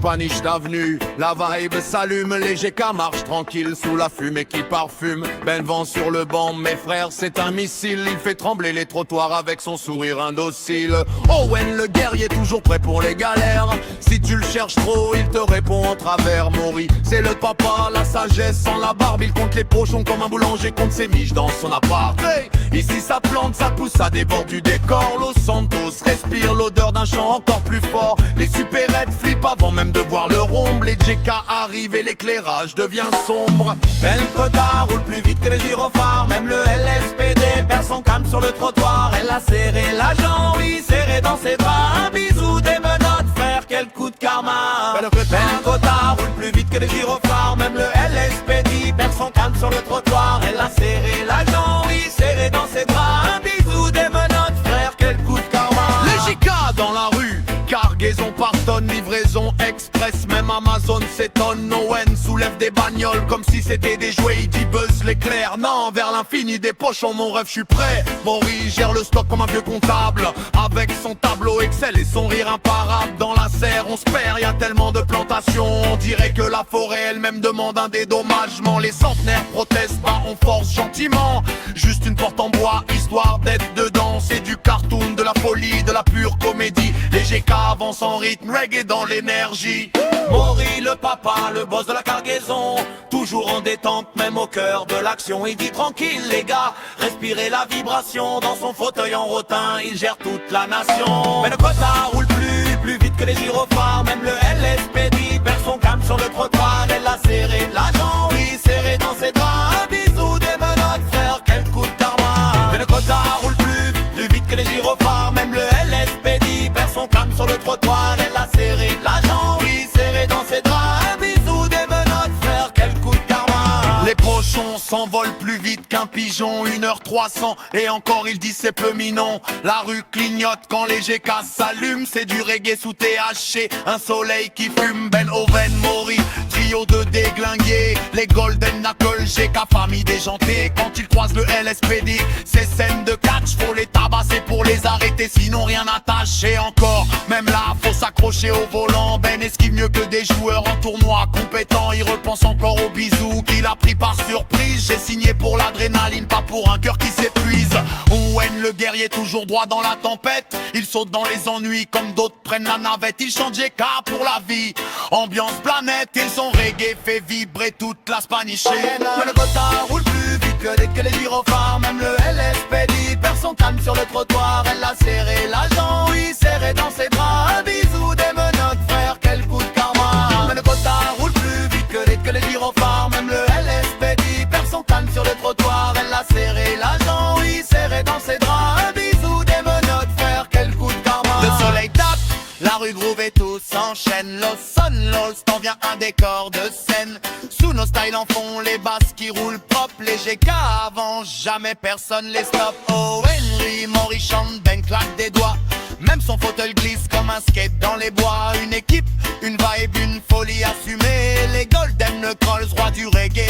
Spanish d'avenue, la vibe s'allume, les GK marchent tranquille sous la fumée qui parfume. Ben vent sur le banc, mes frères, c'est un missile, il fait trembler les trottoirs avec son sourire indocile. Owen le guerrier toujours prêt pour les galères, si tu le cherches trop, il te répond en travers. Maury, c'est le papa, la sagesse sans la barbe, il compte les pochons comme un boulanger compte ses miches dans son appart. Hey, ici ça plante, ça pousse, ça déborde du décor. Los Santos respire l'odeur d'un chant encore plus fort. Les supérettes flippent avant même de voir le rhombe. Les JK arrivent et l'éclairage devient sombre. Ben Cotard roule plus vite que les gyrophares, même le LSPD perd son calme sur le trottoir. Elle a serré l'agent, oui, serré dans ses bras. Un bisou, des menottes, frère, quel coup de karma. Ben Cotard roule plus vite que les gyrophares, même le LSPD perd son calme sur le trottoir. Elle a serré l'agent, oui, serré dans ses bras. Un bisou, des menottes, frère, quel coup de karma. Les JK dans la rue, cargaison par tonne, livraison express, même Amazon s'étonne. Owen soulève des bagnoles comme si c'était des jouets, il dit buzz l'éclair. Non, vers l'infini des pochons, mon rêve, je suis prêt. Maury gère le stock comme un vieux comptable, avec son tableau Excel et son rire imparable. Dans la serre, on se perd, y a tellement de plantations, on dirait que la forêt elle-même demande un dédommagement. Les centenaires protestent, pas on force gentiment, juste une porte en bois, histoire d'être dedans. C'est du cartoon, de la folie, de la pure comédie. Les GK avancent en rythme, reggae dans l'énergie. Maury le papa, le boss de la cargaison, toujours en détente, même au cœur de l'action. Il dit tranquille les gars, respirez la vibration. Dans son fauteuil en rotin, il gère toute la nation. Mais le quota roule plus vite que les gyrophares, même le LSPD perd son calme sur le trottoir. Elle a serré l'agent, oui, serré dans ses bras. Un bisou, des menottes, frère, quel coup de karma. Mais le quota roule plus vite que les gyrophares, même le LSPD perd son calme sur le trottoir. Elle a serré l'agent, oui, serré dans ses draps. Un bisou, des menottes, frère, quel coup de karma. Les pochons s'envolent plus vite qu'un pigeon, 1h300 et encore il dit c'est peu mignon. La rue clignote quand les GK s'allument, c'est du reggae sous THC, un soleil qui fume. Ben Owen, Maury, trio de déglingués, les Golden Knuckles, GK, famille déjantée. Quand ils croisent le LSPD, ces scènes de catch, faut les tabasser pour les arrêter, sinon rien n'attache. Et encore, même là, faut s'accrocher au volant. Ben esquive mieux que des joueurs en tournoi compétents. Il repense encore aux bisous qu'il a pris par surprise. J'ai signé pour l'adrénaline, pas pour un cœur qui s'épuise. Owen le guerrier toujours droit dans la tempête, il saute dans les ennuis comme d'autres prennent la navette. Il chante GK pour la vie, ambiance planète, et son reggae fait vibrer toute la Spanish. Mais le quota roule plus vite que les gyrophares, même le LSPD perd son calme sur le trottoir. Elle a serré l'agent, oui, serré dans ses bras. Un bisou, des menottes, frère, quel coup de karma. Mais le quota roule plus vite que les gyrophares, même le LSPD perd son calme sur le trottoir. Elle a serré l'agent, oui, serré dans ses draps. Un bisou, des menottes, frère, quel coup de karma. Le soleil tape, la rue groove et tout s'enchaîne. Los Sonos, t'en vient un décor de scène. Sous nos styles en fond, les basses qui roulent propre. Les GK avant, jamais personne les stoppe. Oh Henry, Maury chante, Ben claque des doigts. Même son fauteuil glisse comme un skate dans les bois. Une équipe, une vibe, une folie assumée. Les Golden Knuckles, rois du reggae.